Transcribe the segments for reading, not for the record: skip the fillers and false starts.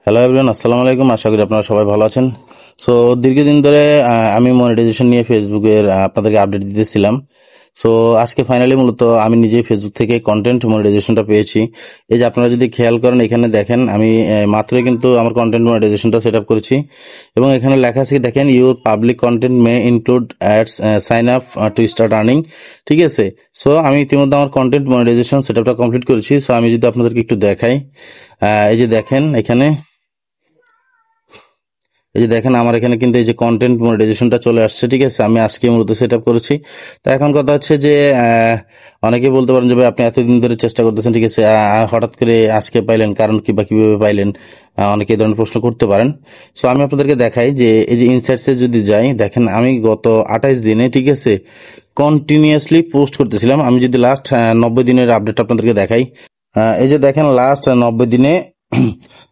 Hello everyone, আসসালামু আলাইকুম। আশা করি আপনারা সবাই ভালো আছেন। সো দীর্ঘদিন ধরে আমি মনিটাইজেশন নিয়ে ফেসবুকের আপনাদেরকে আপডেট দিতেছিলাম। সো আজকে ফাইনালি মূলত আমি নিজেই ফেসবুক থেকে কন্টেন্ট মনিটাইজেশনটা পেয়েছি। এই যে আপনারা যদি খেয়াল করেন, এখানে দেখেন আমি মাত্রই কিন্তু আমার কন্টেন্ট মনিটাইজেশনটা সেট আপ করেছি এবং এখানে লেখা আছে দেখেন, your public content may include ads, sign up to start earning. ঠিক আছে। সো আমি ইতিমধ্যে আমার কন্টেন্ট মনিটাইজেশন সেট আপটা কমপ্লিট করেছি। সো আমি যদি আপনাদেরকে একটু দেখাই, এই যে দেখেন এখানে, এই যে দেখেন আমার এখানে কিন্তু এই যে কন্টেন্ট মনিটাইজেশনটা চলে আসছে। ঠিক আছে, আমি আজকে মূলত সেট আপ করেছি। তো এখন কথা হচ্ছে যে অনেকে বলতে পারেন যে ভাই আপনি এতদিন ধরে চেষ্টা করতেছেন, ঠিক আছে, হঠাৎ করে আজকে পাইলেন, কারণ কি বা কিভাবে পাইলেন, অনেকে এই ধরনের প্রশ্ন করতে পারেন। সো আমি আপনাদেরকে দেখাই যে এই যে ইনসাইটসে যদি যাই, দেখেন আমি গত 28 দিনে, ঠিক আছে, কন্টিনিউয়াসলি পোস্ট করতেছিলাম। আমি যদি লাস্ট 90 দিনের আপডেট আপনাদেরকে দেখাই, এই যে দেখেন লাস্ট 90 দিনে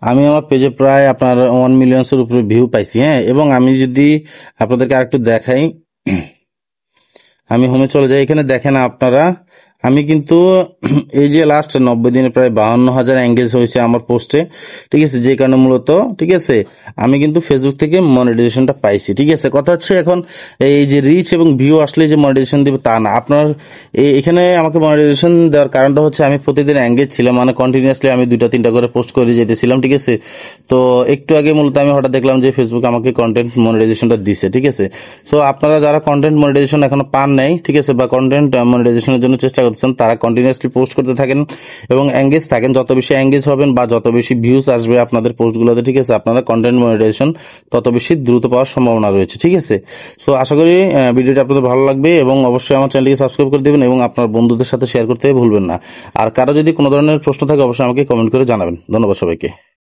আমি আমার পেজে প্রায় আপনার 1 মিলিয়নসের উপরে ভিউ পাইছি। হ্যাঁ, এবং আমি যদি আপনাদেরকে আরেকটু দেখাই, আমি হোমে চলে যাই, এখানে দেখেন আপনারা আমি কিন্তু এই যে লাস্ট 90 দিনে প্রায় 52,000 এঙ্গেজ হয়েছে আমার পোস্টে। ঠিক আছে, যে কারণে মূলত, ঠিক আছে, আমি কিন্তু ফেসবুক থেকে মনিটাইজেশনটা পাইছি। ঠিক আছে, কথা হচ্ছে এখন এই যে রিচ এবং ভিউ আসলে যে মনিটাইজেশন দিবে তা না। আপনার এখানে আমাকে মনিটাইজেশন দেওয়ার কারণটা হচ্ছে আমি প্রতিদিন এঙ্গেজ ছিলাম, মানে কন্টিনিউয়াসলি আমি 2-3টা করে পোস্ট করে যেতেছিলাম। ঠিক আছে, তো একটু আগে মূলত আমি হঠাৎ দেখলাম যে ফেসবুক আমাকে কন্টেন্ট মনিটাইজেশনটা দিছে। ঠিক আছে, সো আপনারা যারা কন্টেন্ট মনিটাইজেশন এখনো পান নাই, ঠিক আছে, বা কন্টেন্ট মনিটাইজেশনের জন্য চেষ্টা করতেছেন, তারা কন্টিনিউয়াসলি পোস্ট করতে থাকেন এবং এঙ্গেজ থাকেন। যত বেশি এঙ্গেজ হবেন বা যত বেশি ভিউজ আসবে আপনাদের পোস্টগুলোতে, ঠিক আছে, আপনারা কন্টেন্ট মনিটাইজেশন তত বেশি দ্রুত পাওয়ার সম্ভাবনা রয়েছে। ঠিক আছে, সো আশা করি ভিডিওটি আপনাদের ভালো লাগবে এবং অবশ্যই আমার চ্যানেলটিকে সাবস্ক্রাইব করে দেবেন এবং আপনার বন্ধুদের সাথে শেয়ার করতে ভুলবেন না। আর কারো যদি কোনো ধরনের প্রশ্ন থাকে অবশ্যই আমাকে কমেন্ট করে জানাবেন। ধন্যবাদ সবাইকে।